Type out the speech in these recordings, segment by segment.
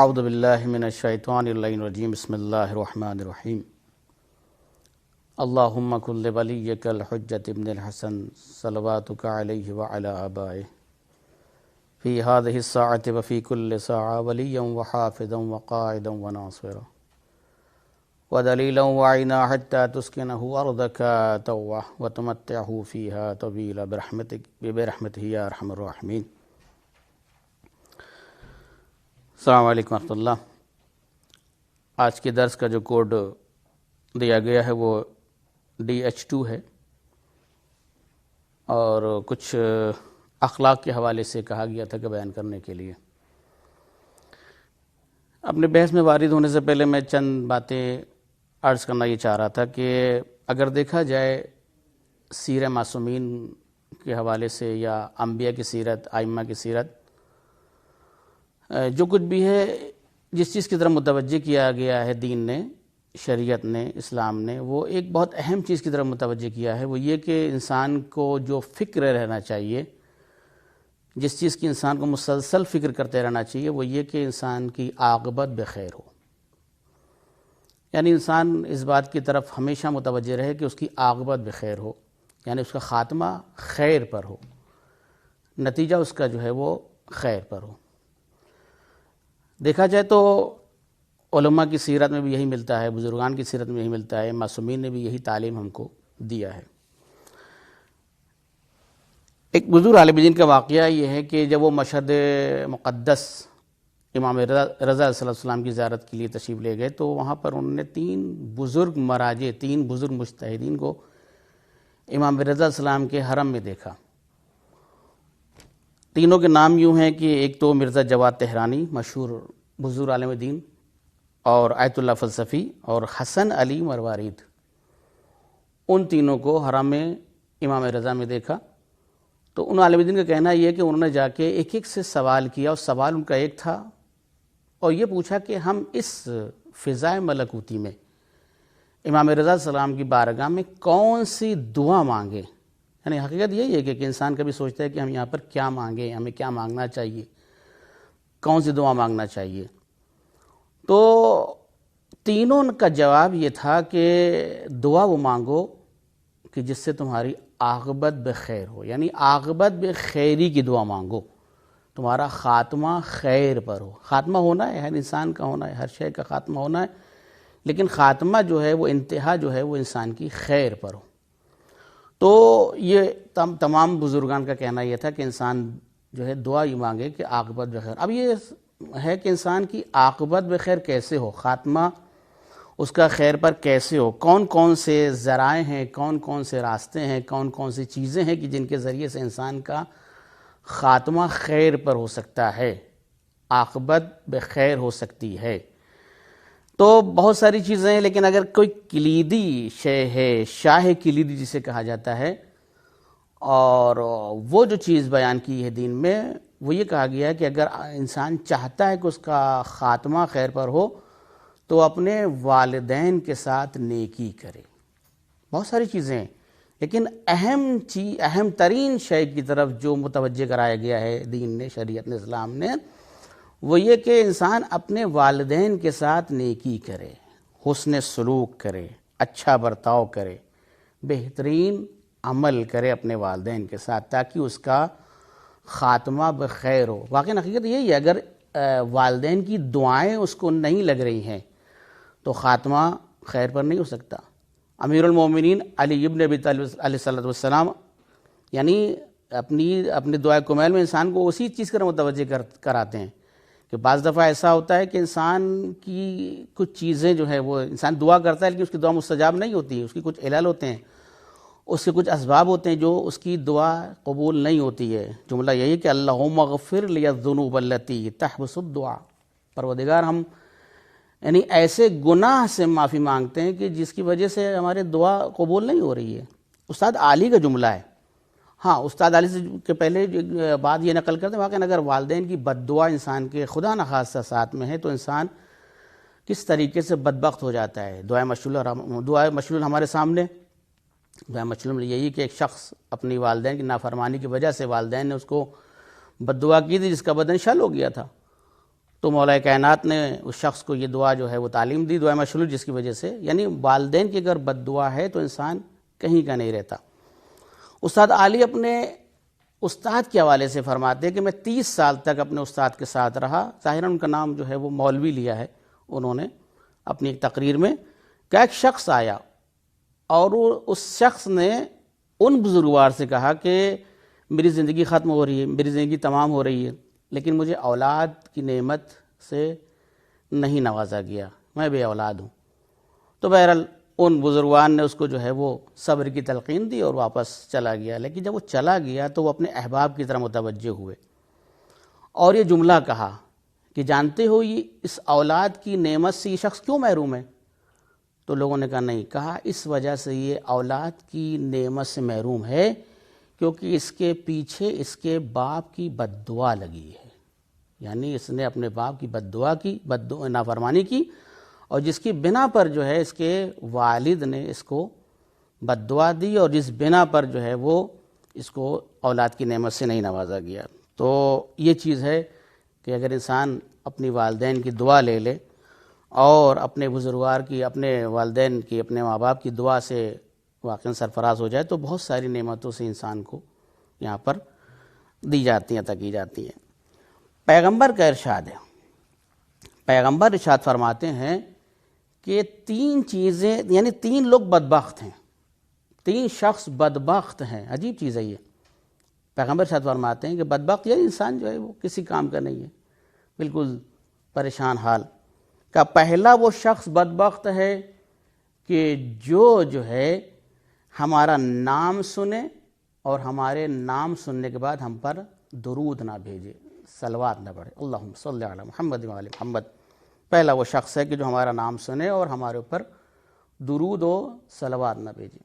اعوذ باللہ من الشیطان اللعین الرجیم بسم اللہ الرحمن الرحیم اللہم کن لولیک الحجۃ ابن الحسن صلواتک علیہ وعلی آبائہ فی ہذہ الساعۃ وفی کل ساعہ ولیا وحافظا وقائدا وناصرا ودلیلا وعینا حتی تسکنہ ارضک طوعا وتمتعہ فیہا طویلا برحمتہ یا ارحم الراحمین۔ السلام علیکم ورحمۃ اللہ۔ آج کے درس کا جو کوڈ دیا گیا ہے وہ DH2 ہے، اور کچھ اخلاق کے حوالے سے کہا گیا تھا کہ بیان کرنے کے لیے۔ اپنے بحث میں وارد ہونے سے پہلے میں چند باتیں عرض کرنا یہ چاہ رہا تھا کہ اگر دیکھا جائے سیر معصومین کے حوالے سے یا انبیاء کی سیرت، ائمہ کی سیرت، جو کچھ بھی ہے، جس چیز کی طرف متوجہ کیا گیا ہے دین نے، شریعت نے، اسلام نے، وہ ایک بہت اہم چیز کی طرف متوجہ کیا ہے، وہ یہ کہ انسان کو جو فکر رہنا چاہیے، جس چیز کی انسان کو مسلسل فکر کرتے رہنا چاہیے، وہ یہ کہ انسان کی عاقبت بخیر ہو۔ یعنی انسان اس بات کی طرف ہمیشہ متوجہ رہے کہ اس کی عاقبت بخیر ہو، یعنی اس کا خاتمہ خیر پر ہو، نتیجہ اس کا جو ہے وہ خیر پر ہو۔ دیکھا جائے تو علماء کی سیرت میں بھی یہی ملتا ہے، بزرگان کی سیرت میں یہی ملتا ہے، معصومین نے بھی یہی تعلیم ہم کو دیا ہے۔ ایک بزرگ عالم دین کا واقعہ یہ ہے کہ جب وہ مشہد مقدس امام رضا علیہ السلام کی زیارت کے لیے تشریف لے گئے تو وہاں پر انہوں نے تین بزرگ مراجع، تین بزرگ مجتہدین کو امام رضا علیہ السلام کے حرم میں دیکھا۔ تینوں کے نام یوں ہیں کہ ایک تو مرزا جواد تہرانی، مشہور بزرگ عالم دین، اور آیت اللہ فلسفی، اور حسن علی مروارید۔ ان تینوں کو حرم میں امام رضا میں دیکھا تو ان عالم دین کا کہنا یہ ہے کہ انہوں نے جا کے ایک ایک سے سوال کیا، اور سوال ان کا ایک تھا، اور یہ پوچھا کہ ہم اس فضائے ملکوتی میں امام رضا السلام کی بارگاہ میں کون سی دعا مانگیں۔ یعنی حقیقت یہی ہے کہ انسان کبھی سوچتا ہے کہ ہم یہاں پر کیا مانگیں، ہمیں کیا مانگنا چاہیے، کون سی دعا مانگنا چاہیے۔ تو تینوں کا جواب یہ تھا کہ دعا وہ مانگو کہ جس سے تمہاری عاقبت بخیر ہو، یعنی عاقبت بخیری کی دعا مانگو، تمہارا خاتمہ خیر پر ہو۔ خاتمہ ہونا ہے، ہر انسان کا ہونا ہے، ہر شے کا خاتمہ ہونا ہے، لیکن خاتمہ جو ہے وہ انتہا جو ہے وہ انسان کی خیر پر ہو۔ تو یہ تمام بزرگان کا کہنا یہ تھا کہ انسان جو ہے دعا یہ مانگے کہ عاقبت بخیر۔ اب یہ ہے کہ انسان کی عاقبت بخیر کیسے ہو، خاتمہ اس کا خیر پر کیسے ہو، کون کون سے ذرائع ہیں، کون کون سے راستے ہیں، کون کون سی چیزیں ہیں کہ جن کے ذریعے سے انسان کا خاتمہ خیر پر ہو سکتا ہے، عاقبت بخیر ہو سکتی ہے۔ تو بہت ساری چیزیں ہیں، لیکن اگر کوئی کلیدی شے ہے، شاہ کلیدی جسے کہا جاتا ہے، اور وہ جو چیز بیان کی ہے دین میں، وہ یہ کہا گیا ہے کہ اگر انسان چاہتا ہے کہ اس کا خاتمہ خیر پر ہو تو اپنے والدین کے ساتھ نیکی کرے۔ بہت ساری چیزیں ہیں، لیکن اہم ترین شے کی طرف جو متوجہ کرایا گیا ہے دین نے، شریعت نے، اسلام نے، وہ یہ کہ انسان اپنے والدین کے ساتھ نیکی کرے، حسن سلوک کرے، اچھا برتاؤ کرے، بہترین عمل کرے اپنے والدین کے ساتھ، تاکہ اس کا خاتمہ بخیر ہو۔ واقعی حقیقت یہی ہے، اگر والدین کی دعائیں اس کو نہیں لگ رہی ہیں تو خاتمہ خیر پر نہیں ہو سکتا۔ امیر المومنین علی ابن ابی طالب علیہ السلام یعنی اپنی دعائے کمیل میں انسان کو اسی چیز کا متوجہ کراتے ہیں کہ بعض دفعہ ایسا ہوتا ہے کہ انسان کی کچھ چیزیں جو ہے وہ انسان دعا کرتا ہے لیکن اس کی دعا مستجاب نہیں ہوتی، اس کی کچھ علل ہوتے ہیں، اس کے کچھ اسباب ہوتے ہیں جو اس کی دعا قبول نہیں ہوتی ہے۔ جملہ یہی ہے کہ اللہم اغفر لی الذنوب التی تحبس الدعا، پروردگار ہم یعنی ایسے گناہ سے معافی مانگتے ہیں کہ جس کی وجہ سے ہمارے دعا قبول نہیں ہو رہی ہے۔ استاد علی کا جملہ ہے۔ ہاں، استاد علی سے کے پہلے بات یہ نقل کرتے ہیں، واقعی اگر والدین کی بد دعا انسان کے خدا نخواستہ ساتھ میں ہے تو انسان کس طریقے سے بدبخت ہو جاتا ہے۔ دعائے مشلول ہمارے سامنے، دعائے مشلول یہی کہ ایک شخص اپنی والدین کی نافرمانی کی وجہ سے والدین نے اس کو بد دعا کی تھی جس کا بدن شل ہو گیا تھا، تو مولا کائنات نے اس شخص کو یہ دعا جو ہے وہ تعلیم دی، دعا مشروع، جس کی وجہ سے یعنی والدین کی اگر بد دعا ہے تو انسان کہیں کا نہیں رہتا۔ استاد علی اپنے استاد کے حوالے سے فرماتے ہیں کہ میں 30 سال تک اپنے استاد کے ساتھ رہا۔ ظاہراً ان کا نام جو ہے وہ مولوی لیا ہے انہوں نے اپنی ایک تقریر میں، کہ ایک شخص آیا اور اس شخص نے ان بزرگوار سے کہا کہ میری زندگی ختم ہو رہی ہے، میری زندگی تمام ہو رہی ہے، لیکن مجھے اولاد کی نعمت سے نہیں نوازا گیا، میں بے اولاد ہوں۔ تو بہرحال ان بزرگوان نے اس کو جو ہے وہ صبر کی تلقین دی اور واپس چلا گیا۔ لیکن جب وہ چلا گیا تو وہ اپنے احباب کی طرح متوجہ ہوئے اور یہ جملہ کہا کہ جانتے ہو یہ اس اولاد کی نعمت سے یہ شخص کیوں محروم ہے؟ تو لوگوں نے کہا نہیں، کہا اس وجہ سے یہ اولاد کی نعمت سے محروم ہے کیونکہ اس کے پیچھے اس کے باپ کی بد دعا لگی ہے، یعنی اس نے اپنے باپ کی بد دعا کی، نافرمانی کی، اور جس کی بنا پر جو ہے اس کے والد نے اس کو بد دعا دی، اور جس بنا پر جو ہے وہ اس کو اولاد کی نعمت سے نہیں نوازا گیا۔ تو یہ چیز ہے کہ اگر انسان اپنی والدین کی دعا لے لے اور اپنے بزرگوار کی، اپنے والدین کی، اپنے ماں باپ کی دعا سے واقعاً سرفراز ہو جائے تو بہت ساری نعمتوں سے انسان کو یہاں پر دی جاتی ہیں، عطا کی جاتی ہیں۔ پیغمبر کا ارشاد ہے، پیغمبر ارشاد فرماتے ہیں کہ 3 چیزیں، یعنی 3 لوگ بدبخت ہیں، 3 شخص بدبخت ہیں۔ عجیب چیز ہے یہ۔ پیغمبر ارشاد فرماتے ہیں کہ بدبخت یہ انسان جو ہے وہ کسی کام کا نہیں ہے، بالکل پریشان حال کا۔ پہلا وہ شخص بدبخت ہے کہ جو ہے ہمارا نام سنے اور ہمارے نام سننے کے بعد ہم پر درود نہ بھیجے، صلوات نہ پڑھے، اللہم صلی علی محمد و علی محمد۔ پہلا وہ شخص ہے کہ جو ہمارا نام سنے اور ہمارے اوپر درود و صلوات نہ بھیجے۔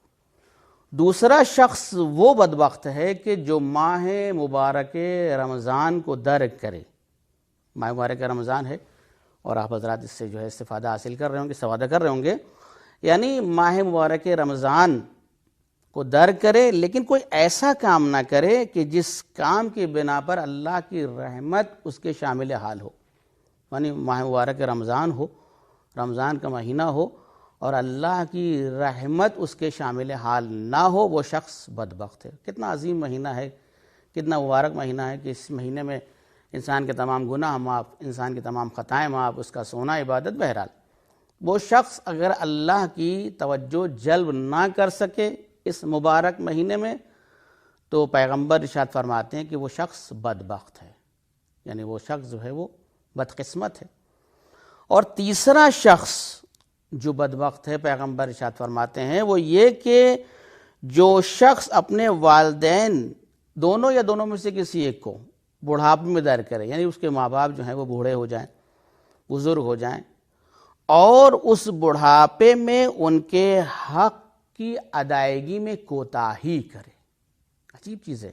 دوسرا شخص وہ بدبخت ہے کہ جو ماہ مبارک رمضان کو درک کرے۔ ماہ مبارک رمضان ہے اور آپ حضرات اس سے جو ہے استفادہ حاصل کر رہے ہوں گے، استفادہ کر رہے ہوں گے، یعنی ماہ مبارک رمضان کو درک کرے لیکن کوئی ایسا کام نہ کرے کہ جس کام کی بنا پر اللہ کی رحمت اس کے شامل حال ہو، یعنی ماہ مبارک رمضان ہو، رمضان کا مہینہ ہو اور اللہ کی رحمت اس کے شامل حال نہ ہو، وہ شخص بدبخت ہے۔ کتنا عظیم مہینہ ہے، کتنا مبارک مہینہ ہے کہ اس مہینے میں انسان کے تمام گناہ معاف، انسان کی تمام خطائیں معاف، اس کا سونا عبادت۔ بہرحال وہ شخص اگر اللہ کی توجہ جلب نہ کر سکے اس مبارک مہینے میں تو پیغمبر ارشاد فرماتے ہیں کہ وہ شخص بدبخت ہے، یعنی وہ شخص جو ہے وہ بدقسمت ہے۔ اور تیسرا شخص جو بدبخت ہے پیغمبر ارشاد فرماتے ہیں وہ یہ کہ جو شخص اپنے والدین دونوں یا دونوں میں سے کسی ایک کو بڑھاپے میں در کرے، یعنی اس کے ماں باپ جو ہیں وہ بوڑھے ہو جائیں، بزرگ ہو جائیں، اور اس بڑھاپے میں ان کے حق کی ادائیگی میں کوتاہی کرے۔ عجیب چیز ہے،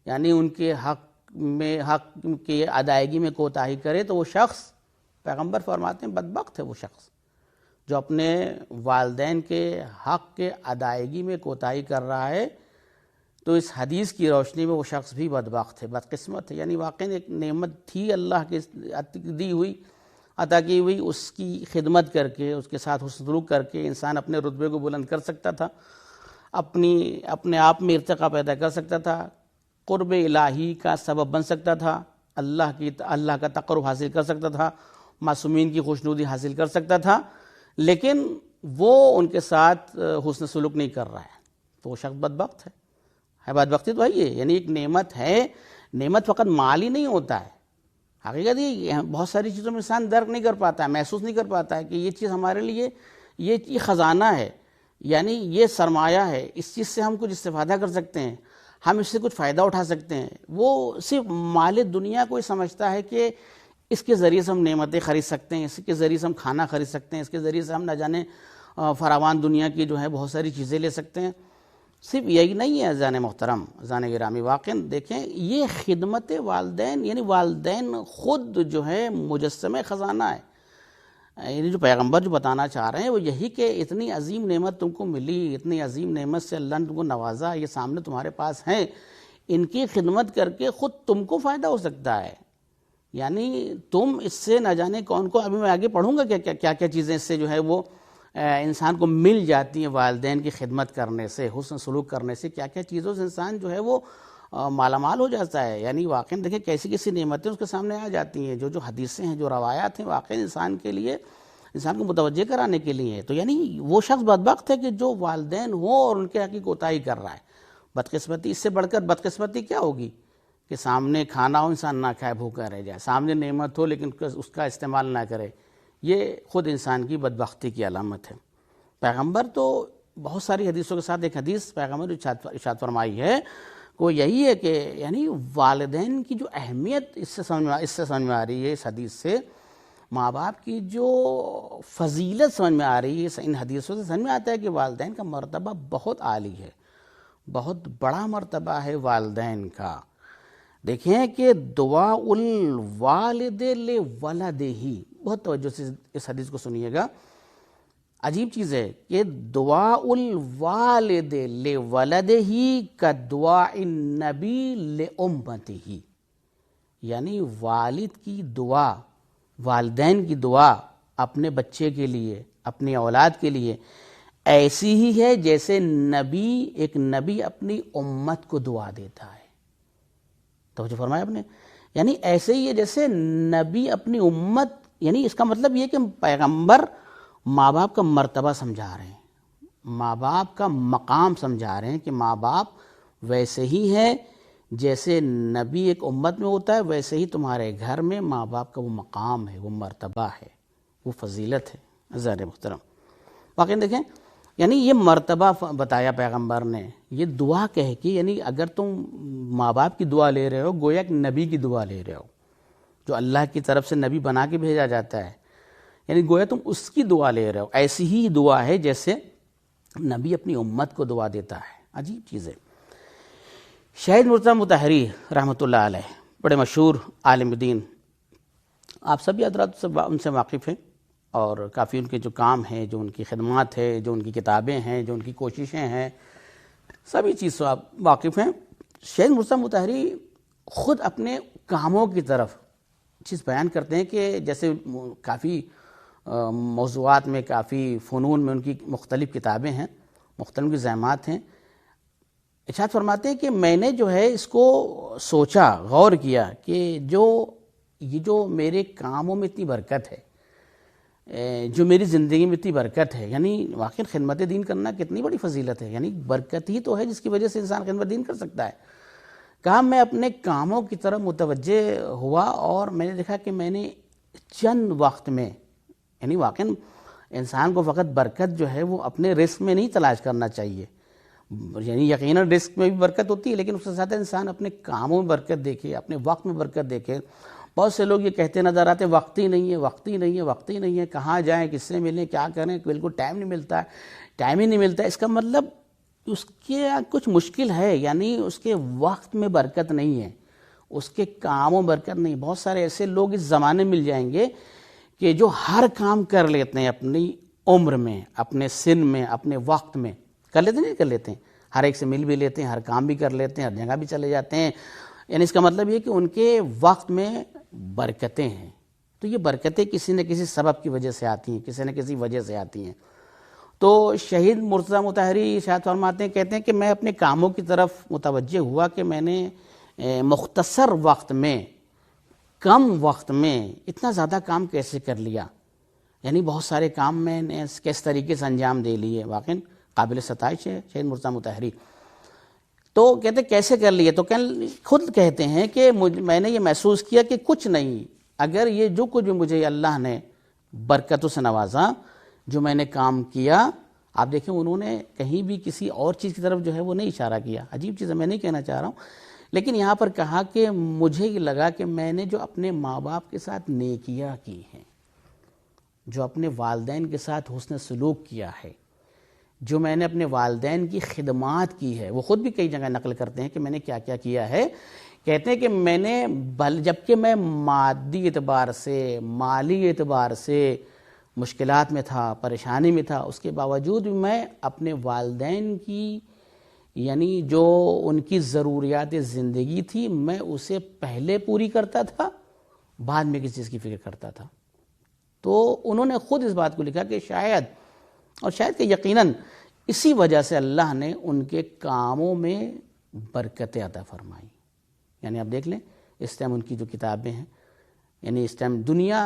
یعنی ان کے حق کی ادائیگی میں کوتاہی کرے تو وہ شخص، پیغمبر فرماتے ہیں بدبخت ہے وہ شخص جو اپنے والدین کے حق کے ادائیگی میں کوتاہی کر رہا ہے۔ تو اس حدیث کی روشنی میں وہ شخص بھی بدبخت ہے، بدقسمت ہے، یعنی واقعی ایک نعمت تھی اللہ کی دی ہوئی، عطا کی ہوئی، اس کی خدمت کر کے، اس کے ساتھ حسن سلوک کر کے انسان اپنے رتبے کو بلند کر سکتا تھا، اپنے آپ میں ارتقا پیدا کر سکتا تھا، قرب الہی کا سبب بن سکتا تھا، اللہ کا تقرب حاصل کر سکتا تھا، معصومین کی خوشنودی حاصل کر سکتا تھا، لیکن وہ ان کے ساتھ حسن سلوک نہیں کر رہا ہے تو وہ شخص بدبخت ہے۔ بدبختی تو ہے یہ، یعنی ایک نعمت ہے، نعمت فقط مال ہی نہیں ہوتا ہے، حقیقت یہ بہت ساری چیزوں میں انسان درک نہیں کر پاتا ہے، محسوس نہیں کر پاتا ہے کہ یہ چیز ہمارے لیے یہ خزانہ ہے، یعنی یہ سرمایہ ہے، اس چیز سے ہم کچھ استفادہ کر سکتے ہیں، ہم اس سے کچھ فائدہ اٹھا سکتے ہیں۔ وہ صرف مال دنیا کو ہی سمجھتا ہے کہ اس کے ذریعے سے ہم نعمتیں خرید سکتے ہیں، اس کے ذریعے سے ہم کھانا خرید سکتے ہیں، اس کے ذریعے سے ہم نہ جانے فراوان دنیا کی جو ہے بہت ساری چیزیں لے سکتے ہیں۔ صرف یہی نہیں ہے عزیزان محترم، عزیزان گرامی، واقعاً دیکھیں یہ خدمت والدین، یعنی والدین خود جو ہے مجسمہ خزانہ ہے، یعنی جو پیغمبر جو بتانا چاہ رہے ہیں وہ یہی کہ اتنی عظیم نعمت تم کو ملی، اتنی عظیم نعمت سے اللہ نے تم کو نوازا، یہ سامنے تمہارے پاس ہیں، ان کی خدمت کر کے خود تم کو فائدہ ہو سکتا ہے، یعنی تم اس سے نہ جانے کون کو، ابھی میں آگے پڑھوں گا کیا کیا چیزیں اس سے جو ہے وہ انسان کو مل جاتی ہیں والدین کی خدمت کرنے سے، حسن سلوک کرنے سے، کیا کیا چیزوں سے انسان جو ہے وہ مالا مال ہو جاتا ہے. یعنی واقعی دیکھیں کیسی کیسی نعمتیں اس کے سامنے آ جاتی ہیں، جو حدیثیں ہیں، جو روایات ہیں، واقعی انسان کے لیے، انسان کو متوجہ کرانے کے لیے. تو یعنی وہ شخص بدبخت ہے کہ جو والدین ہوں اور ان کے حق کی کوتاہی کر رہا ہے. بدقسمتی، اس سے بڑھ کر بدقسمتی کیا ہوگی کہ سامنے کھانا ہو انسان نہ کھائے، بھوکا رہ جائے، سامنے نعمت ہو لیکن اس کا استعمال نہ کرے. یہ خود انسان کی بدبختی کی علامت ہے. پیغمبر تو بہت ساری حدیثوں کے ساتھ ایک حدیث پیغمبر ارشاد فرمائی ہے، وہ یہی ہے کہ یعنی والدین کی جو اہمیت اس سے سمجھ میں آ رہی ہے، اس حدیث سے ماں باپ کی جو فضیلت سمجھ میں آ رہی ہے. ان حدیثوں سے سمجھ میں آتا ہے کہ والدین کا مرتبہ بہت عالی ہے، بہت بڑا مرتبہ ہے والدین کا. دیکھیں کہ دعاء الوالد لولدہ، بہت توجہ سے اس حدیث کو سنیے گا. عجیب چیز ہے کہ دعاء الوالد لولدہ کدعاء النبی لامتہ، یعنی والد کی دعا، والدین کی دعا اپنے بچے کے لیے، اپنی اولاد کے لیے ایسی ہی ہے جیسے ایک نبی اپنی امت کو دعا دیتا ہے. توجہ فرمایا آپ نے، یعنی ایسے ہی ہے جیسے نبی اپنی امت، یعنی اس کا مطلب یہ کہ پیغمبر ماں باپ کا مرتبہ سمجھا رہے ہیں، ماں باپ کا مقام سمجھا رہے ہیں کہ ماں باپ ویسے ہی ہے جیسے نبی ایک امت میں ہوتا ہے، ویسے ہی تمہارے گھر میں ماں باپ کا وہ مقام ہے، وہ مرتبہ ہے، وہ فضیلت ہے. عزیزان محترم، واقعی دیکھیں یعنی یہ مرتبہ بتایا پیغمبر نے، یہ دعا کہہ کے، یعنی اگر تم ماں باپ کی دعا لے رہے ہو گویا کہ نبی کی دعا لے رہے ہو، جو اللہ کی طرف سے نبی بنا کے بھیجا جاتا ہے، یعنی گویا تم اس کی دعا لے رہے ہو. ایسی ہی دعا ہے جیسے نبی اپنی امت کو دعا دیتا ہے. عجیب چیز ہے. شہید مرتضیٰ مطہری رحمۃ اللہ علیہ بڑے مشہور عالم دین، آپ سبھی حضرات ان سے واقف ہیں، اور کافی ان کے جو کام ہیں، جو ان کی خدمات ہے، جو ان کی کتابیں ہیں، جو ان کی کوششیں ہیں، سبھی چیز سے آپ واقف ہیں. شہید مرتضیٰ مطہری خود اپنے کاموں کی طرف چیز بیان کرتے ہیں کہ جیسے کافی موضوعات میں، کافی فنون میں ان کی مختلف کتابیں ہیں، مختلف زحمات ہیں. ارشاد فرماتے ہیں کہ میں نے جو ہے اس کو سوچا، غور کیا کہ یہ جو میرے کاموں میں اتنی برکت ہے، جو میری زندگی میں اتنی برکت ہے، یعنی واقعی خدمت دین کرنا کتنی بڑی فضیلت ہے، یعنی برکت ہی تو ہے جس کی وجہ سے انسان خدمت دین کر سکتا ہے. کہا میں اپنے کاموں کی طرف متوجہ ہوا اور میں نے دیکھا کہ میں نے چند وقت میں، یعنی واقعی انسان کو فقط برکت جو ہے وہ اپنے رزق میں نہیں تلاش کرنا چاہیے، یعنی یقیناً رزق میں بھی برکت ہوتی ہے، لیکن اس کے ساتھ انسان اپنے کاموں میں برکت دیکھے، اپنے وقت میں برکت دیکھے. بہت سے لوگ یہ کہتے نظر آتے وقت ہی نہیں ہے، وقت ہی نہیں ہے، وقت ہی نہیں ہے، کہاں جائیں، کس سے ملیں، کیا کریں، بالکل ٹائم نہیں ملتا ہے، ٹائم ہی نہیں ملتا ہے. اس کا مطلب اس کے کچھ مشکل ہے، یعنی اس کے وقت میں برکت نہیں ہے، اس کے کاموں میں برکت نہیں. بہت سارے ایسے لوگ اس زمانے مل جائیں گے کہ جو ہر کام کر لیتے ہیں اپنی عمر میں، اپنے سن میں، اپنے وقت میں، کر لیتے نہیں کر لیتے ہیں، ہر ایک سے مل بھی لیتے ہیں، ہر کام بھی کر لیتے ہیں، ہر جگہ بھی چلے جاتے ہیں. یعنی اس کا مطلب یہ کہ ان کے وقت میں برکتیں ہیں. تو یہ برکتیں کسی نہ کسی سبب کی وجہ سے آتی ہیں، کسی نہ کسی وجہ سے آتی ہیں. تو شہید مرتضیٰ مطہری ارشاد فرماتے ہیں، کہتے ہیں کہ میں اپنے کاموں کی طرف متوجہ ہوا کہ میں نے مختصر وقت میں، کم وقت میں اتنا زیادہ کام کیسے کر لیا، یعنی بہت سارے کام میں نے کس طریقے سے انجام دے لیے. واقعی قابل ستائش ہے شہید مرتضیٰ مطہری. تو کہتے کیسے کر لیے، تو خود کہتے ہیں کہ میں نے یہ محسوس کیا کہ کچھ نہیں، اگر یہ جو کچھ مجھے اللہ نے برکتوں سے نوازا، جو میں نے کام کیا، آپ دیکھیں انہوں نے کہیں بھی کسی اور چیز کی طرف جو ہے وہ نہیں اشارہ کیا. عجیب چیز ہے، میں نہیں کہنا چاہ رہا ہوں، لیکن یہاں پر کہا کہ مجھے یہ لگا کہ میں نے جو اپنے ماں باپ کے ساتھ نیکیاں کی ہیں، جو اپنے والدین کے ساتھ حسن سلوک کیا ہے، جو میں نے اپنے والدین کی خدمات کی ہے، وہ خود بھی کئی جگہ نقل کرتے ہیں کہ میں نے کیا کیا کیا ہے. کہتے ہیں کہ میں نے جبکہ میں مادی اعتبار سے، مالی اعتبار سے مشکلات میں تھا، پریشانی میں تھا، اس کے باوجود بھی میں اپنے والدین کی، یعنی جو ان کی ضروریات زندگی تھی، میں اسے پہلے پوری کرتا تھا بعد میں کسی چیز کی فکر کرتا تھا. تو انہوں نے خود اس بات کو لکھا کہ شاید کہ یقیناً اسی وجہ سے اللہ نے ان کے کاموں میں برکتیں عطا فرمائی. یعنی آپ دیکھ لیں اس ٹائم ان کی جو کتابیں ہیں، یعنی اس ٹائم دنیا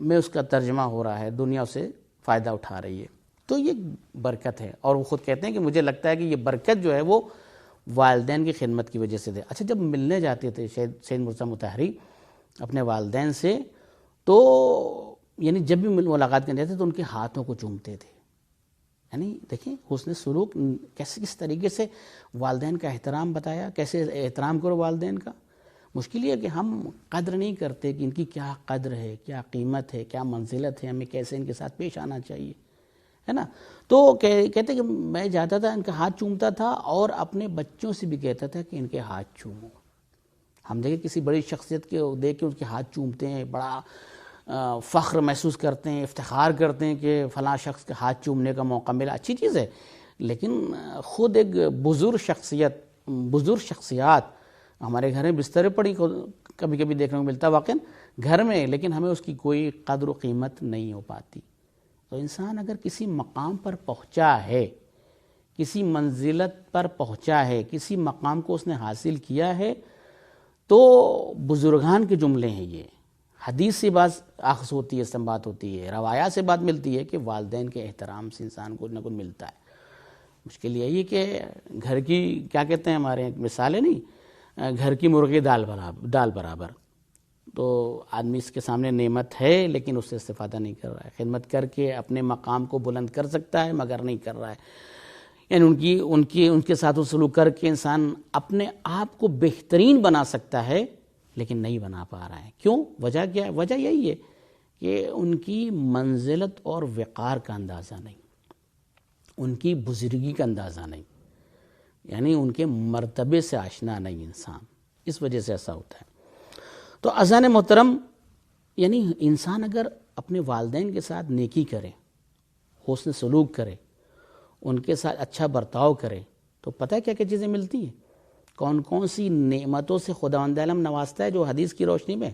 میں اس کا ترجمہ ہو رہا ہے، دنیا اسے فائدہ اٹھا رہی ہے. تو یہ برکت ہے، اور وہ خود کہتے ہیں کہ مجھے لگتا ہے کہ یہ برکت جو ہے وہ والدین کی خدمت کی وجہ سے دے. اچھا، جب ملنے جاتے تھے سید مرتضیٰ مطہری اپنے والدین سے، تو یعنی جب بھی ملاقات کرنے جاتے تو ان کے ہاتھوں کو چومتے تھے. یعنی دیکھیں حسن سلوک کیسے، کس طریقے سے والدین کا احترام بتایا، کیسے احترام کرو والدین کا. مشکل یہ ہے کہ ہم قدر نہیں کرتے کہ ان کی کیا قدر ہے، کیا قیمت ہے، کیا منزلت ہے، ہمیں کیسے ان کے ساتھ پیش آنا چاہیے، ہے نا. تو کہتے کہ میں جاتا تھا ان کا ہاتھ چومتا تھا، اور اپنے بچوں سے بھی کہتا تھا کہ ان کے ہاتھ چومو. ہم دیکھیں کسی بڑی شخصیت کے دیکھ کے ان کے ہاتھ چومتے ہیں، بڑا فخر محسوس کرتے ہیں، افتخار کرتے ہیں کہ فلاں شخص کے ہاتھ چومنے کا موقع ملا. اچھی چیز ہے، لیکن خود ایک بزرگ شخصیات ہمارے گھر میں بستر پڑی کبھی کبھی دیکھنے کو ملتا واقعا گھر میں، لیکن ہمیں اس کی کوئی قدر و قیمت نہیں ہو پاتی. تو انسان اگر کسی مقام پر پہنچا ہے، کسی منزلت پر پہنچا ہے، کسی مقام کو اس نے حاصل کیا ہے، تو بزرگان کے جملے ہیں یہ. حدیث سے بات اخذ ہوتی ہے، استنباط ہوتی ہے، روایات سے بات ملتی ہے کہ والدین کے احترام سے انسان کو نہ کچھ ملتا ہے. مشکل یہی ہے کہ گھر کی کیا کہتے ہیں ہمارے مثال ہے نہیں، گھر کی مرغی دال برابر. تو آدمی اس کے سامنے نعمت ہے لیکن اس سے استفادہ نہیں کر رہا ہے. خدمت کر کے اپنے مقام کو بلند کر سکتا ہے مگر نہیں کر رہا ہے. یعنی ان کے ساتھ سلوک کر کے انسان اپنے آپ کو بہترین بنا سکتا ہے لیکن نہیں بنا پا رہا ہے. کیوں؟ وجہ کیا ہے؟ وجہ یہی ہے کہ ان کی منزلت اور وقار کا اندازہ نہیں، ان کی بزرگی کا اندازہ نہیں، یعنی ان کے مرتبے سے آشنا نہیں انسان. اس وجہ سے ایسا ہوتا ہے. تو عزیزان محترم، یعنی انسان اگر اپنے والدین کے ساتھ نیکی کرے، حسن سلوک کرے، ان کے ساتھ اچھا برتاؤ کرے، تو پتہ ہے کیا کیا چیزیں ملتی ہیں، کون کون سی نعمتوں سے خداوند عالم نوازتا ہے، جو حدیث کی روشنی میں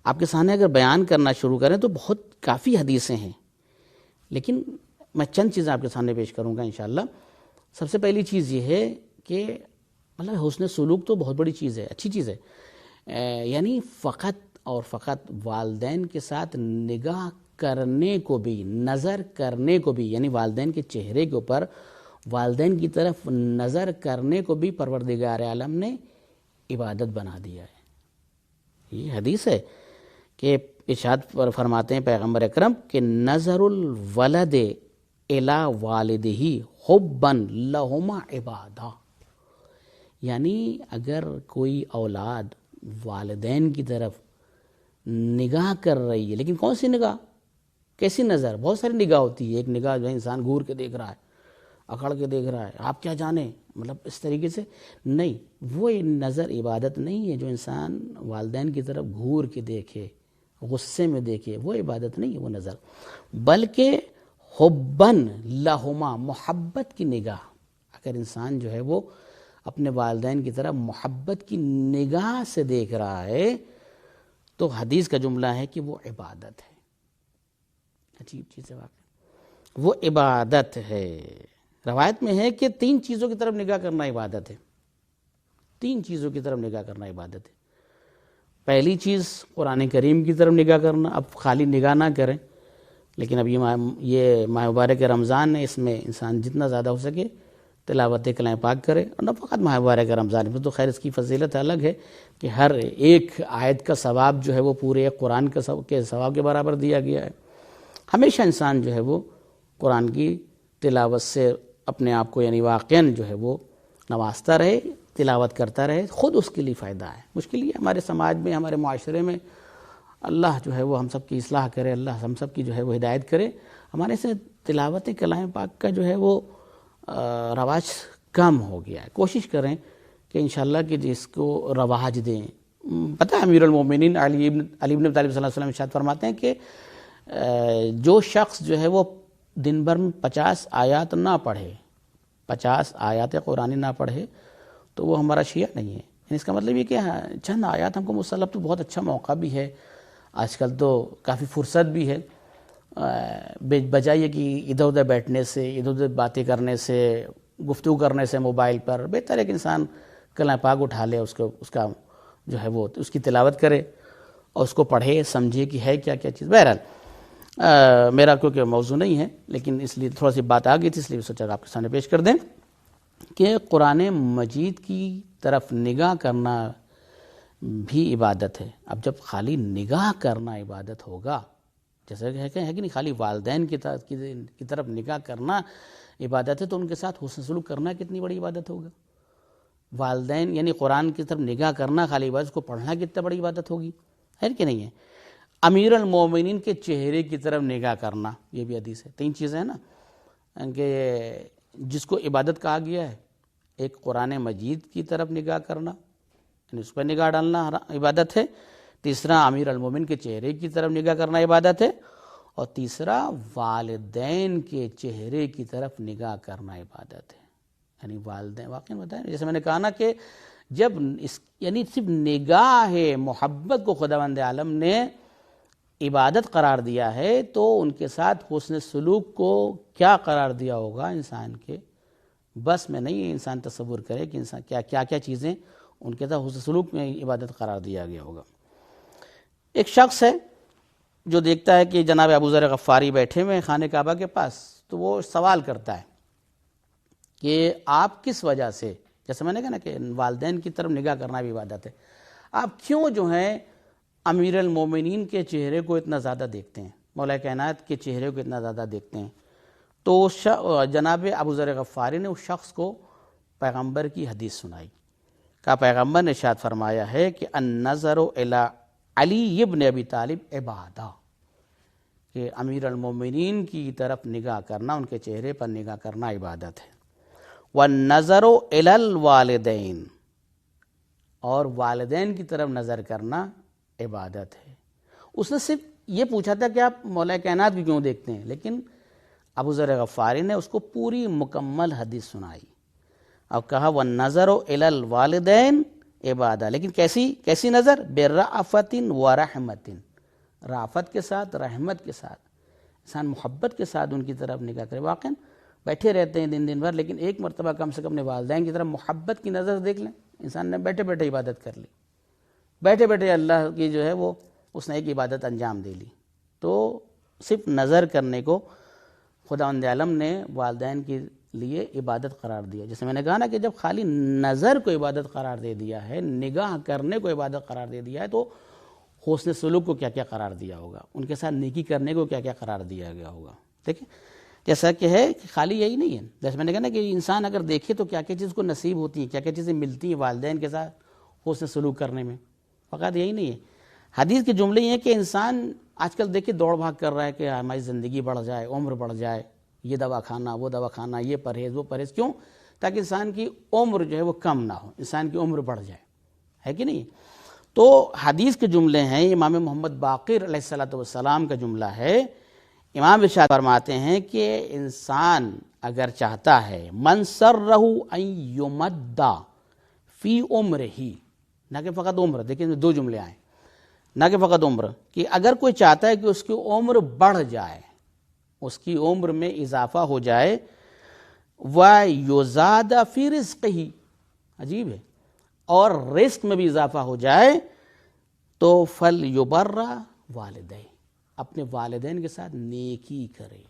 آپ کے سامنے اگر بیان کرنا شروع کریں تو بہت کافی حدیثیں ہیں، لیکن میں چند چیزیں آپ کے سامنے پیش کروں گا انشاءاللہ. سب سے پہلی چیز یہ ہے کہ مطلب حسن سلوک تو بہت بڑی چیز ہے، اچھی چیز ہے. یعنی فقط اور فقط والدین کے ساتھ نگاہ کرنے کو بھی، نظر کرنے کو بھی، یعنی والدین کے چہرے کے اوپر والدین کی طرف نظر کرنے کو بھی پروردگار عالم نے عبادت بنا دیا ہے. یہ حدیث ہے کہ ارشاد فرماتے ہیں پیغمبر اکرم کہ نظر الولد الی والدہ حبا لہما عبادہ. یعنی اگر کوئی اولاد والدین کی طرف نگاہ کر رہی ہے، لیکن کون سی نگاہ، کیسی نظر؟ بہت ساری نگاہ ہوتی ہے. ایک نگاہ جو ہے انسان گور کے دیکھ رہا ہے، اکڑ کے دیکھ رہا ہے، آپ کیا جانیں، مطلب اس طریقے سے نہیں. وہ نظر عبادت نہیں ہے جو انسان والدین کی طرف گھور کے دیکھے، غصے میں دیکھے، وہ عبادت نہیں ہے وہ نظر، بلکہ حبن لہما، محبت کی نگاہ. اگر انسان جو ہے وہ اپنے والدین کی طرف محبت کی نگاہ سے دیکھ رہا ہے تو حدیث کا جملہ ہے کہ وہ عبادت ہے. عجیب چیز ہے واقعی، وہ عبادت ہے. روایت میں ہے کہ 3 چیزوں کی طرف نگاہ کرنا عبادت ہے. 3 چیزوں کی طرف نگاہ کرنا عبادت ہے. پہلی چیز قرآن کریم کی طرف نگاہ کرنا. اب خالی نگاہ نہ کریں، لیکن اب یہ ماہ مبارک رمضان ہے، اس میں انسان جتنا زیادہ ہو سکے تلاوت کلام پاک کرے. اور نہ فقط ماہ مبارک رمضان میں، تو خیر اس کی فضیلت الگ ہے کہ ہر ایک آیت کا ثواب جو ہے وہ پورے قرآن کے ثواب کے برابر دیا گیا ہے. ہمیشہ انسان جو ہے وہ قرآن کی تلاوت سے اپنے آپ کو یعنی واقعاً جو ہے وہ نوازتا رہے، تلاوت کرتا رہے، خود اس کے لیے فائدہ ہے. مشکل یہ ہمارے سماج میں، ہمارے معاشرے میں، اللہ جو ہے وہ ہم سب کی اصلاح کرے، اللہ ہم سب کی جو ہے وہ ہدایت کرے. ہمارے سے تلاوت کلام پاک کا جو ہے وہ رواج کم ہو گیا ہے. کوشش کریں کہ انشاءاللہ کہ جس کو رواج دیں. پتہ ہے امیر المومنین علی بن ابی طالب صلی اللہ علیہ وسلم ارشاد فرماتے ہیں کہ جو شخص جو ہے وہ دن بھر میں 50 آیات نہ پڑھے، 50 آیات قرآن نہ پڑھے، تو وہ ہمارا شیعہ نہیں ہے. یعنی اس کا مطلب یہ کہ چند آیات ہم کو مصلب تو بہت اچھا موقع بھی ہے، آج کل تو کافی فرصت بھی ہے، بجائے کہ ادھر ادھر بیٹھنے سے، ادھر ادھر باتیں کرنے سے، گفتگو کرنے سے موبائل پر، بہتر ہے کہ انسان کلام پاک اٹھا لے، اس کا جو ہے وہ اس کی تلاوت کرے اور اس کو پڑھے، سمجھے کہ ہے کیا کیا چیز۔ بہرحال میرا کیونکہ موضوع نہیں ہے، لیکن اس لیے تھوڑا سی بات آ گئی تھی، اس لیے سوچا کہ آپ کے سامنے پیش کر دیں کہ قرآن مجید کی طرف نگاہ کرنا بھی عبادت ہے۔ اب جب خالی نگاہ کرنا عبادت ہوگا، جیسا کہ ہے کہ نہیں، خالی والدین کی طرف نگاہ کرنا عبادت ہے، تو ان کے ساتھ حسن سلوک کرنا کتنی بڑی عبادت ہوگا۔ والدین یعنی قرآن کی طرف نگاہ کرنا خالی عبادت، اس کو پڑھنا کتنا بڑی عبادت ہوگی، ہے کہ نہیں ہے۔ امیر المومنین کے چہرے کی طرف نگاہ کرنا، یہ بھی حدیث ہے۔ 3 چیزیں ہیں نا کہ جس کو عبادت کہا گیا ہے، ایک قرآن مجید کی طرف نگاہ کرنا، یعنی اس پر نگاہ ڈالنا عبادت ہے، تیسرا امیر المومن کے چہرے کی طرف نگاہ کرنا عبادت ہے، اور تیسرا والدین کے چہرے کی طرف نگاہ کرنا عبادت ہے۔ یعنی والدین واقعی بتائیں، جیسے میں نے کہا نا کہ جب یعنی صرف نگاہ محبت کو خداوند عالم نے عبادت قرار دیا ہے، تو ان کے ساتھ حسن سلوک کو کیا قرار دیا ہوگا انسان کے بس میں نہیں ہے۔ انسان تصور کرے کہ انسان کیا چیزیں ان کے ساتھ حسن سلوک میں عبادت قرار دیا گیا ہوگا۔ ایک شخص ہے جو دیکھتا ہے کہ جناب ابو ذر غفاری بیٹھے ہوئے ہیں خانہ کعبہ کے پاس، تو وہ سوال کرتا ہے کہ آپ کس وجہ سے، جیسے میں نے کہا نا کہ والدین کی طرف نگاہ کرنا بھی عبادت ہے، آپ کیوں جو ہیں امیر المومنین کے چہرے کو اتنا زیادہ دیکھتے ہیں، مولا کائنات کے چہرے کو اتنا زیادہ دیکھتے ہیں؟ تو جناب ابو ذر غفاری نے اس شخص کو پیغمبر کی حدیث سنائی، کہا پیغمبر نے ارشاد فرمایا ہے کہ النظر الی علی ابن ابی طالب عبادہ، کہ امیر المومنین کی طرف نگاہ کرنا، ان کے چہرے پر نگاہ کرنا عبادت ہے۔ والنظر الی الوالدین، اور والدین کی طرف نظر کرنا عبادت ہے۔ اس نے صرف یہ پوچھا تھا کہ آپ مولا کائنات کو کیوں دیکھتے ہیں، لیکن ابو ذر غفاری نے اس کو پوری مکمل حدیث سنائی اور کہا والنظر الی الوالدین عبادہ، لیکن کیسی نظر؟ برأفت و رحمت، رافت کے ساتھ، رحمت کے ساتھ، انسان محبت کے ساتھ ان کی طرف نگاہ کرے۔ واقعاً بیٹھے رہتے ہیں دن بھر، لیکن ایک مرتبہ کم سے کم اپنے والدین کی طرف محبت کی نظر دیکھ لیں۔ انسان نے بیٹھے بیٹھے عبادت کر لی، بیٹھے بیٹھے اللہ کی جو ہے وہ اس نے ایک عبادت انجام دے لی۔ تو صرف نظر کرنے کو خداوند عالم نے والدین کے لیے عبادت قرار دیا۔ جیسے میں نے کہا نا کہ جب خالی نظر کو عبادت قرار دے دیا ہے، نگاہ کرنے کو عبادت قرار دے دیا ہے، تو حسن سلوک کو کیا کیا قرار دیا ہوگا، ان کے ساتھ نیکی کرنے کو کیا کیا قرار دیا گیا ہوگا۔ دیکھیں جیسا کہ ہے کہ خالی یہی نہیں ہے، جیسے میں نے کہا نا کہ انسان اگر دیکھے تو کیا کیا چیز کو نصیب ہوتی ہیں، کیا کیا چیزیں ملتی ہیں والدین کے ساتھ حسن سلوک کرنے میں، فقط یہی نہیں ہے۔ حدیث کے جملے یہ ہیں کہ انسان آج کل دیکھیں دوڑ بھاگ کر رہا ہے کہ ہماری زندگی بڑھ جائے، عمر بڑھ جائے، یہ دوا کھانا، وہ دوا کھانا، یہ پرہیز، وہ پرہیز، کیوں؟ تاکہ انسان کی عمر جو ہے وہ کم نہ ہو، انسان کی عمر بڑھ جائے، ہے کہ نہیں؟ تو حدیث کے جملے ہیں، امام محمد باقر علیہ السلام کا جملہ ہے، امام ارشاد فرماتے ہیں کہ انسان اگر چاہتا ہے من سرہ ان یمد فی عمرہ، نہ کہ فقط عمر، دیکھیں 2 جملے آئیں، نہ کہ فقط عمر، کہ اگر کوئی چاہتا ہے کہ اس کی عمر بڑھ جائے، اس کی عمر میں اضافہ ہو جائے، وَيُزَادَ فِي رِزْقِهِ، عجیب ہے، اور رزق میں بھی اضافہ ہو جائے، تو فَلْيُبَرَّ وَالِدَيْهِ، اپنے والدین کے ساتھ نیکی کرے،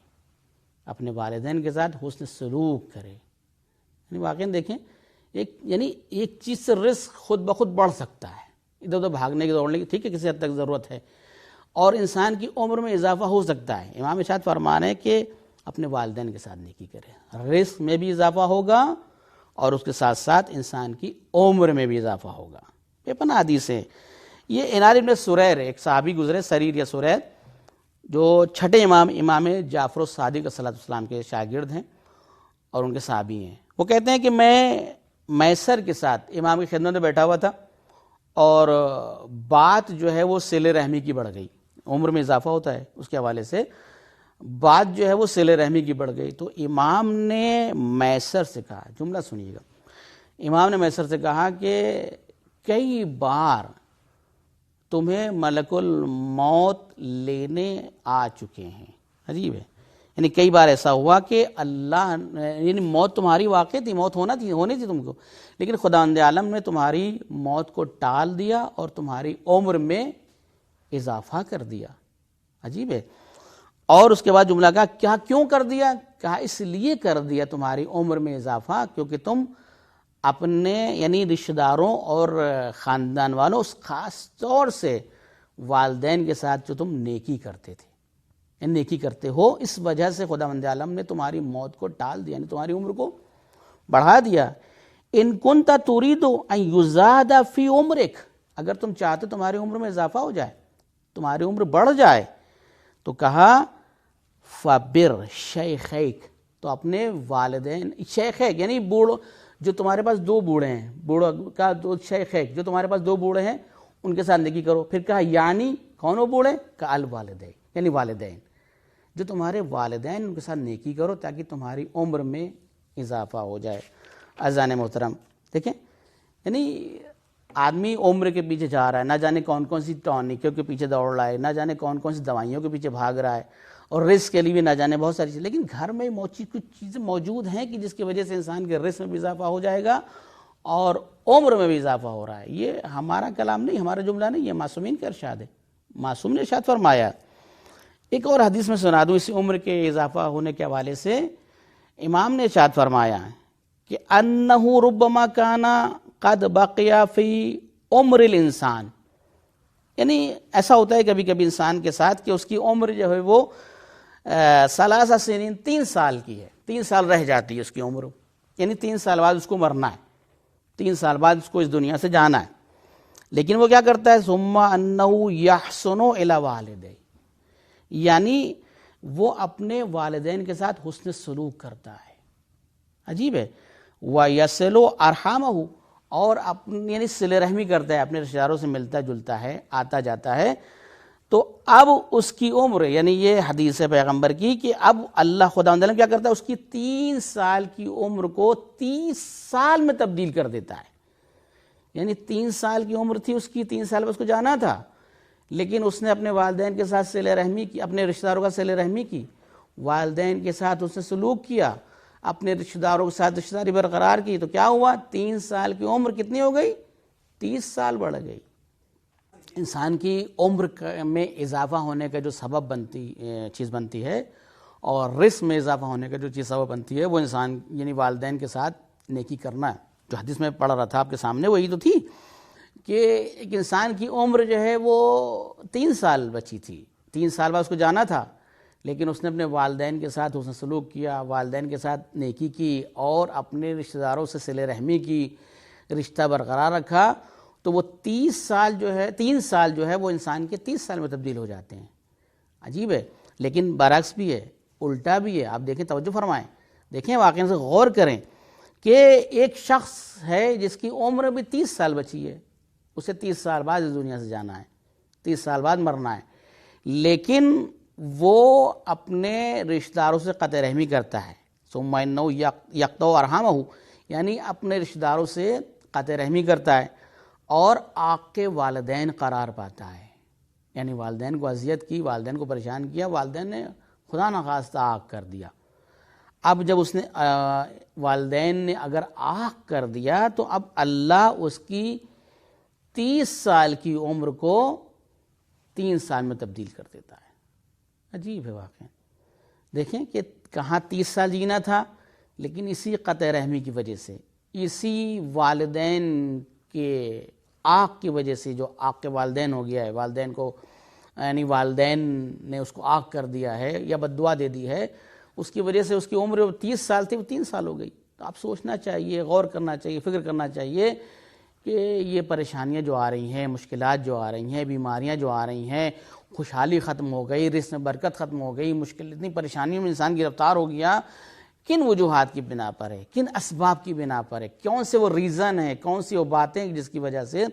اپنے والدین کے ساتھ حسن سلوک کرے۔ یعنی واقعی دیکھیں یعنی ایک چیز سے رزق خود بخود بڑھ سکتا ہے، ادھر ادھر بھاگنے کی دوڑنے کی، ٹھیک ہے کسی حد تک ضرورت ہے، اور انسان کی عمر میں اضافہ ہو سکتا ہے۔ امام ارشاد فرما رہے ہیں کہ اپنے والدین کے ساتھ نیکی کرے، رزق میں بھی اضافہ ہوگا اور اس کے ساتھ ساتھ انسان کی عمر میں بھی اضافہ ہوگا۔ بے پناہ حدیث ہے۔ یہ انار ابن سریر، ایک صحابی گزرے، سریر یا سریر، جو چھٹے امام جعفر الصادق علیہ السلام کے شاگرد ہیں اور ان کے صحابی ہیں۔ وہ کہتے ہیں کہ میں میسر کے ساتھ امام کی خدمت میں بیٹھا ہوا تھا، اور بات جو ہے وہ صلہ رحمی کی بڑھ گئی، عمر میں اضافہ ہوتا ہے اس کے حوالے سے، بات جو ہے وہ صلہ رحمی کی بڑھ گئی۔ تو امام نے میسر سے کہا، جملہ سنیے گا، امام نے میسر سے کہا کہ کئی بار تمہیں ملک الموت لینے آ چکے ہیں. عجیب ہے، یعنی کئی بار ایسا ہوا کہ اللہ یعنی موت تمہاری واقع تھی، موت ہونی تھی تم کو، لیکن خداوند عالم نے تمہاری موت کو ٹال دیا اور تمہاری عمر میں اضافہ کر دیا. عجیب ہے. اور اس کے بعد جملہ کہا کیا کیوں کر دیا؟ کہا اس لیے کر دیا تمہاری عمر میں اضافہ کیونکہ تم اپنے یعنی رشتہ داروں اور خاندان والوں، اس خاص طور سے والدین کے ساتھ جو تم نیکی کرتے تھے، یعنی نیکی کرتے ہو، اس وجہ سے خداوند عالم نے تمہاری موت کو ٹال دیا، یعنی تمہاری عمر کو بڑھا دیا. ان کنت تريد ان يزاد فی عمرک، اگر تم چاہتے تمہاری عمر میں اضافہ ہو جائے، تمہاری عمر بڑھ جائے، تو کہا فبر شیخیک، تو اپنے والدین، شیخیک یعنی بوڑھو، جو تمہارے پاس دو بوڑھے ہیں، بوڑھا کا دو شیخیک، جو تمہارے پاس دو بوڑھے ہیں ان کے ساتھ نیکی کرو. پھر کہا یعنی کون ہو بوڑھے؟ کہ الوالدین، یعنی والدین، جو تمہارے والدین ان کے ساتھ نیکی کرو تاکہ تمہاری عمر میں اضافہ ہو جائے. اذان محترم دیکھیں، یعنی آدمی عمر کے پیچھے جا رہا ہے، نہ جانے کون کون سی ٹانکوں کے پیچھے دوڑ رہا ہے، نہ جانے کون کون سی دوائیوں کے پیچھے بھاگ رہا ہے، اور رزق کے لیے بھی نہ جانے بہت ساری چیزیں، لیکن گھر میں کچھ چیزیں موجود ہیں کہ جس کی وجہ سے انسان کے رزق میں بھی اضافہ ہو جائے گا اور عمر میں بھی اضافہ ہو رہا ہے. یہ ہمارا کلام نہیں، ہمارا جملہ نہیں، یہ معصومین کا ارشاد ہے. معصوم نے ارشاد فرمایا. ایک اور حدیث میں سنا دوں اسی عمر کے اضافہ ہونے کے حوالے سے. امام نے ارشاد فرمایا کہ انہ ربما کان قد بقی فی عمر الانسان، یعنی ایسا ہوتا ہے کبھی کبھی انسان کے ساتھ کہ اس کی عمر جو ہے وہ 3 سنین 3 سال کی ہے، 3 سال رہ جاتی ہے اس کی عمر، یعنی 3 سال بعد اس کو مرنا ہے، 3 سال بعد اس کو اس دنیا سے جانا ہے. لیکن وہ کیا کرتا ہے؟ ثم انہ یحسن الی والدیہ، یعنی وہ اپنے والدین کے ساتھ حسن سلوک کرتا ہے. عجیب ہے. وَيَصِلُ أَرْحَامَهُ، اور یعنی صلہ رحمی کرتا ہے، اپنے رشتہ داروں سے ملتا جلتا ہے، آتا جاتا ہے. تو اب اس کی عمر، یعنی یہ حدیث ہے پیغمبر کی کہ اب اللہ خداوند کیا کرتا ہے؟ اس کی 3 سال کی عمر کو 30 سال میں تبدیل کر دیتا ہے. یعنی 3 سال کی عمر تھی اس کی، 3 سال میں اس کو جانا تھا، لیکن اس نے اپنے والدین کے ساتھ صلہ رحمی کی، اپنے رشتہ داروں کا صلہ رحمی کی، والدین کے ساتھ اس نے سلوک کیا، اپنے رشتہ داروں کے ساتھ رشتہ داری برقرار کی، تو کیا ہوا؟ 3 سال کی عمر کتنی ہو گئی؟ 30 سال بڑھ گئی. انسان کی عمر میں اضافہ ہونے کا جو سبب چیز بنتی ہے، اور رزق میں اضافہ ہونے کا جو چیز سبب بنتی ہے، وہ انسان یعنی والدین کے ساتھ نیکی کرنا ہے. جو حدیث میں پڑھ رہا تھا آپ کے سامنے وہی تو تھی کہ ایک انسان کی عمر جو ہے وہ 3 سال بچی تھی، 3 سال بعد اس کو جانا تھا، لیکن اس نے اپنے والدین کے ساتھ حسن سلوک کیا، والدین کے ساتھ نیکی کی، اور اپنے رشتہ داروں سے صلہ رحمی کی، رشتہ برقرار رکھا، تو وہ 3 سال جو ہے وہ انسان کے 30 سال میں تبدیل ہو جاتے ہیں. عجیب ہے. لیکن برعکس بھی ہے، الٹا بھی ہے. آپ دیکھیں، توجہ فرمائیں، دیکھیں، واقعی سے غور کریں کہ ایک شخص ہے جس کی عمر بھی 30 سال بچی ہے، اسے 30 سال بعد اس دنیا سے جانا ہے، 30 سال بعد مرنا ہے، لیکن وہ اپنے رشتہ داروں سے قطع رحمی کرتا ہے. ثم انہ یقطع ارحامہ، یعنی اپنے رشتہ داروں سے قطع رحمی کرتا ہے، اور آق کے والدین قرار پاتا ہے. یعنی والدین کو اذیت کی، والدین کو پریشان کیا، والدین نے خدا نخواستہ آق کر دیا. اب جب اس نے والدین نے اگر آق کر دیا تو اب اللہ اس کی 30 سال کی عمر کو 3 سال میں تبدیل کر دیتا ہے. عجیب ہے واقعی. دیکھیں کہ کہاں 30 سال جینا تھا، لیکن اسی قطع رحمی کی وجہ سے، اسی والدین کے آق کی وجہ سے، جو آق کے والدین ہو گیا ہے، والدین کو یعنی والدین نے اس کو آق کر دیا ہے یا بد دعا دے دی ہے، اس کی وجہ سے اس کی عمر 30 سال تھی وہ 3 سال ہو گئی. تو آپ سوچنا چاہیے، غور کرنا چاہیے، فکر کرنا چاہیے کہ یہ پریشانیاں جو آ رہی ہیں، مشکلات جو آ رہی ہیں، بیماریاں جو آ رہی ہیں، خوشحالی ختم ہو گئی، رزق میں برکت ختم ہو گئی، مشکل اتنی پریشانیوں میں انسان گرفتار ہو گیا، کن وجوہات کی بنا پر ہے، کن اسباب کی بنا پر ہے، کون سے وہ ریزن ہیں، کون سی وہ باتیں جس کی وجہ سے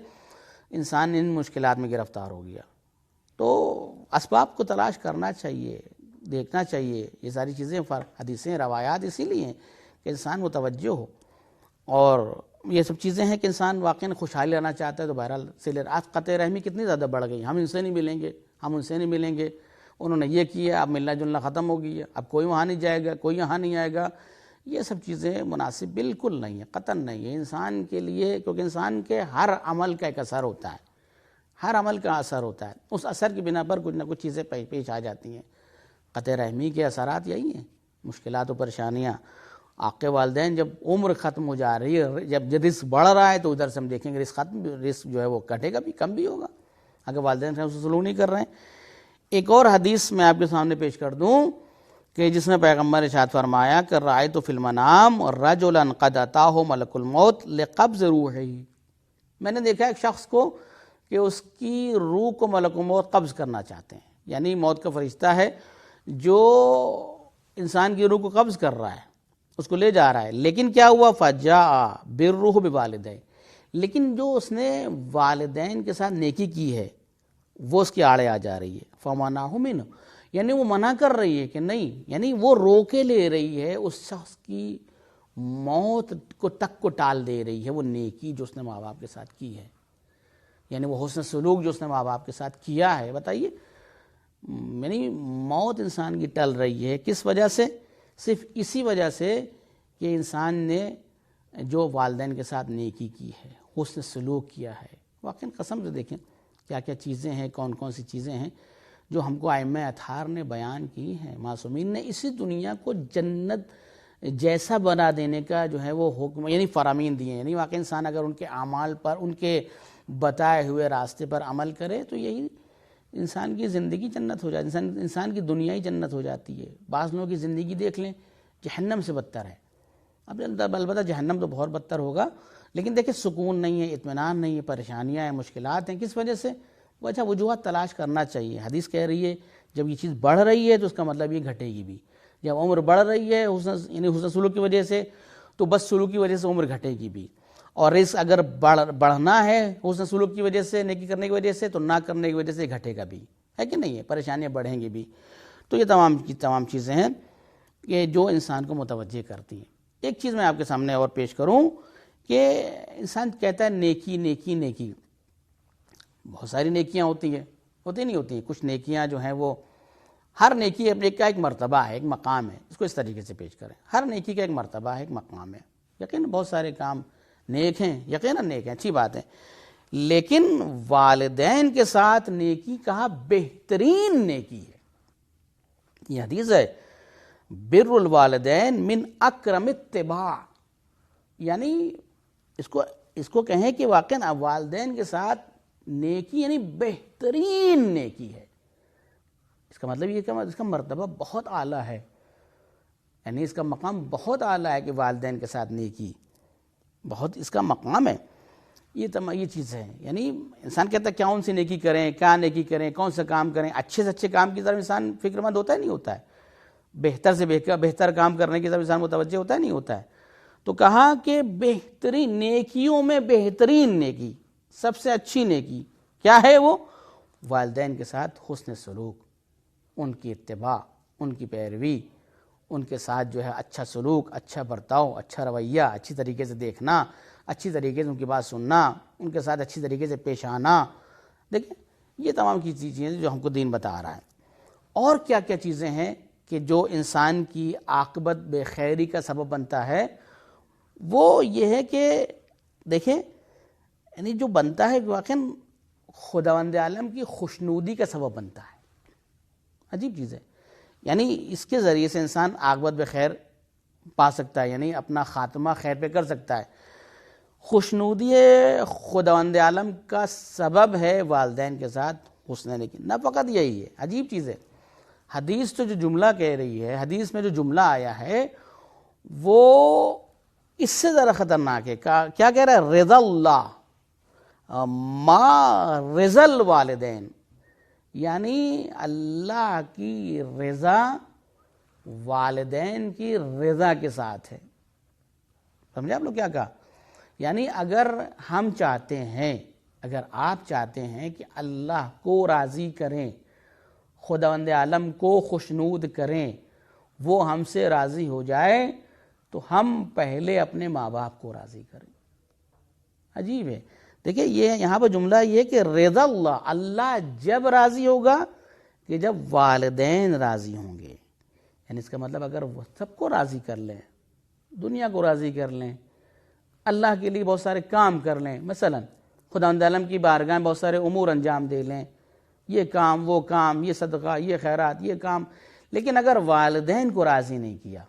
انسان ان مشکلات میں گرفتار ہو گیا. تو اسباب کو تلاش کرنا چاہیے، دیکھنا چاہیے. یہ ساری چیزیں حدیثیں، روایات اسی لیے ہیں کہ انسان متوجہ ہو اور یہ سب چیزیں ہیں کہ انسان واقعی خوشحالی رہنا چاہتا ہے تو بہرحال صلہ آج قطع رحمی کتنی زیادہ بڑھ گئی، ہم ان سے نہیں ملیں گے، ہم ان سے نہیں ملیں گے، انہوں نے یہ کیا، اب ملنا جلنا ختم ہو گئی ہے، اب کوئی وہاں نہیں جائے گا، کوئی یہاں نہیں آئے گا. یہ سب چیزیں مناسب بالکل نہیں ہے، قطعاً نہیں ہے انسان کے لیے، کیونکہ انسان کے ہر عمل کا ایک اثر ہوتا ہے، ہر عمل کا اثر ہوتا ہے، اس اثر کی بنا پر کچھ نہ کچھ چیزیں پیش آ جاتی ہیں. قطع رحمی کے اثرات یہی ہیں، مشکلات و پریشانیاں. آقے والدین جب عمر ختم ہو جا رہی ہے، جب رزق بڑھ رہا ہے تو ادھر سے ہم دیکھیں گے رزق جو ہے وہ کٹے گا بھی، کم بھی ہوگا اگر والدین سے سلوک نہیں کر رہے ہیں. ایک اور حدیث میں آپ کے سامنے پیش کر دوں کہ جس میں پیغمبر ارشاد فرمایا کہ رأیت فی المنام رجلا قد اتاہ ملک الموت لقبض روحہ، میں نے دیکھا ایک شخص کو کہ اس کی روح کو ملک الموت قبض کرنا چاہتے ہیں، یعنی موت کا فرشتہ ہے جو انسان کی روح کو قبض کر رہا ہے، اس کو لے جا رہا ہے. لیکن کیا ہوا؟ فجاء برہ بوالدیہ، لیکن جو اس نے والدین کے ساتھ نیکی کی ہے وہ اس کی آڑے آ جا رہی ہے. فمنعہ منہ، یعنی وہ منع کر رہی ہے کہ نہیں، یعنی وہ روکے لے رہی ہے اس شخص کی موت کو ٹال دے رہی ہے وہ نیکی جو اس نے ماں باپ کے ساتھ کی ہے، یعنی وہ حسن سلوک جو اس نے ماں باپ کے ساتھ کیا ہے. بتائیے، یعنی موت انسان کی ٹل رہی ہے کس وجہ سے؟ صرف اسی وجہ سے کہ انسان نے جو والدین کے ساتھ نیکی کی ہے، حسن سلوک کیا ہے. واقعی قسم سے دیکھیں کیا کیا چیزیں ہیں، کون کون سی چیزیں ہیں جو ہم کو ائمہ اطہار نے بیان کی ہیں. معصومین نے اسی دنیا کو جنت جیسا بنا دینے کا جو ہے وہ حکم یعنی فرامین دیے ہیں. یعنی واقعی انسان اگر ان کے اعمال پر، ان کے بتائے ہوئے راستے پر عمل کرے تو یہی انسان کی زندگی جنت ہو جاتی ہے، انسان کی دنیا ہی جنت ہو جاتی ہے. بعض لوگوں کی زندگی دیکھ لیں جہنم سے بدتر ہے. اب البتہ جہنم تو بہت بدتر ہوگا، لیکن دیکھیں سکون نہیں ہے، اطمینان نہیں ہے، پریشانیاں ہیں، مشکلات ہیں. کس وجہ سے؟ وجہ وجوہات تلاش کرنا چاہیے. حدیث کہہ رہی ہے جب یہ چیز بڑھ رہی ہے تو اس کا مطلب یہ گھٹے گی بھی. جب عمر بڑھ رہی ہے یعنی حسن سلوک کی وجہ سے، تو بس سلوک کی وجہ سے عمر گھٹے گی بھی. اور رزق اگر بڑھنا ہے حسن سلوک کی وجہ سے، نیکی کرنے کی وجہ سے، تو نہ کرنے کی وجہ سے گھٹے گا بھی، ہے کہ نہیں ہے؟ پریشانیاں بڑھیں گی بھی. تو یہ تمام چیزیں ہیں کہ جو انسان کو متوجہ کرتی ہیں. ایک چیز میں آپ کے سامنے اور پیش کروں کہ انسان کہتا ہے نیکی نیکی نیکی. بہت ساری نیکیاں ہوتی ہیں، ہوتی نہیں ہوتی ہیں. کچھ نیکیاں جو ہیں وہ، ہر نیکی اپنے کا ایک مرتبہ ہے، ایک مقام ہے. اس کو اس طریقے سے پیش کریں، ہر نیکی کا ایک مرتبہ ہے، ایک مقام ہے. یقین بہت سارے کام نیک ہیں، یقیناً نیک ہیں، اچھی بات ہے. لیکن والدین کے ساتھ نیکی کہا بہترین نیکی ہے. یہ حدیث ہے بر الوالدین من اکرم اتباع، یعنی اس کو کہیں کہ واقعا والدین کے ساتھ نیکی یعنی بہترین نیکی ہے. اس کا مطلب یہ کہ اس کا مرتبہ بہت اعلیٰ ہے، یعنی اس کا مقام بہت اعلیٰ ہے کہ والدین کے ساتھ نیکی بہت اس کا مقام ہے. یہ چیز ہے. یعنی انسان کہتا ہے کون سی نیکی کریں، کیا نیکی کریں، کون سا کام کریں. اچھے سے اچھے کام کی طرف انسان فکر مند ہوتا ہے نہیں ہوتا ہے؟ بہتر سے بہتر کام کرنے کی طرف انسان متوجہ ہوتا ہے نہیں ہوتا ہے؟ تو کہا کہ بہترین نیکیوں میں بہترین نیکی، سب سے اچھی نیکی کیا ہے؟ وہ والدین کے ساتھ حسن سلوک، ان کی اتباع، ان کی پیروی، ان کے ساتھ جو ہے اچھا سلوک، اچھا برتاؤ، اچھا رویہ، اچھی طریقے سے دیکھنا، اچھی طریقے سے ان کی بات سننا، ان کے ساتھ اچھی طریقے سے پیش آنا. دیکھیں یہ تمام کی چیزیں جو ہم کو دین بتا رہا ہے. اور کیا کیا چیزیں ہیں کہ جو انسان کی عاقبت بے خیری کا سبب بنتا ہے؟ وہ یہ ہے کہ دیکھیں یعنی جو بنتا ہے واقعاً خداوند عالم کی خوشنودی کا سبب بنتا ہے. عجیب چیز ہے. یعنی اس کے ذریعے سے انسان عاقبت بخیر پا سکتا ہے، یعنی اپنا خاتمہ خیر پہ کر سکتا ہے. خوشنودی خداوند عالم کا سبب ہے والدین کے ساتھ حسن نیکی. نہ فقط یہی ہے، عجیب چیز ہے. حدیث تو جو جملہ کہہ رہی ہے، حدیث میں جو جملہ آیا ہے وہ اس سے ذرا خطرناک ہے. کیا کہہ رہا ہے؟ رضا اللہ ما رضا الوالدین، یعنی اللہ کی رضا والدین کی رضا کے ساتھ ہے. سمجھے آپ لوگ کیا کہا؟ یعنی اگر ہم چاہتے ہیں، اگر آپ چاہتے ہیں کہ اللہ کو راضی کریں، خداوند عالم کو خوشنود کریں، وہ ہم سے راضی ہو جائے، تو ہم پہلے اپنے ماں باپ کو راضی کریں. عجیب ہے. دیکھیں یہ یہاں پہ جملہ یہ کہ رضا اللہ، اللہ جب راضی ہوگا کہ جب والدین راضی ہوں گے. یعنی اس کا مطلب اگر وہ سب کو راضی کر لیں، دنیا کو راضی کر لیں، اللہ کے لیے بہت سارے کام کر لیں، مثلا خداوند عالم کی بارگاہ میں بہت سارے امور انجام دے لیں، یہ کام وہ کام، یہ صدقہ یہ خیرات یہ کام، لیکن اگر والدین کو راضی نہیں کیا،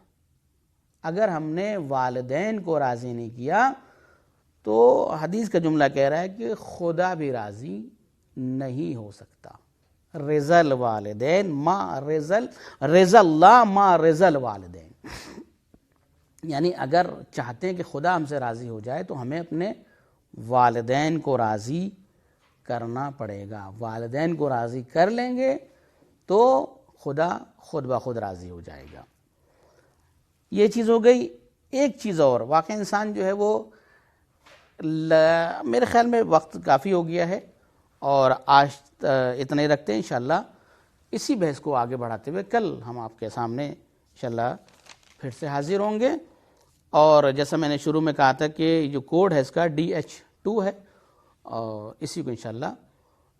اگر ہم نے والدین کو راضی نہیں کیا تو حدیث کا جملہ کہہ رہا ہے کہ خدا بھی راضی نہیں ہو سکتا. رضا الوالدین ما رضا اللہ ما رضا الوالدین. یعنی اگر چاہتے ہیں کہ خدا ہم سے راضی ہو جائے تو ہمیں اپنے والدین کو راضی کرنا پڑے گا. والدین کو راضی کر لیں گے تو خدا خود بخود راضی ہو جائے گا. یہ چیز ہو گئی. ایک چیز اور، واقعی انسان جو ہے وہ میرے خیال میں وقت کافی ہو گیا ہے اور آج اتنے رکھتے ہیں. انشاءاللہ اسی بحث کو آگے بڑھاتے ہوئے کل ہم آپ کے سامنے انشاءاللہ پھر سے حاضر ہوں گے. اور جیسا میں نے شروع میں کہا تھا کہ جو کوڈ ہے اس کا DH2 ہے، اور اسی کو انشاءاللہ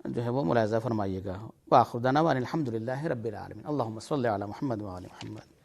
جو ہے وہ ملاحظہ فرمائیے گا. وآخر دعوانا الحمدللہ رب العالمین. اللہم صلی علی محمد وآل محمد.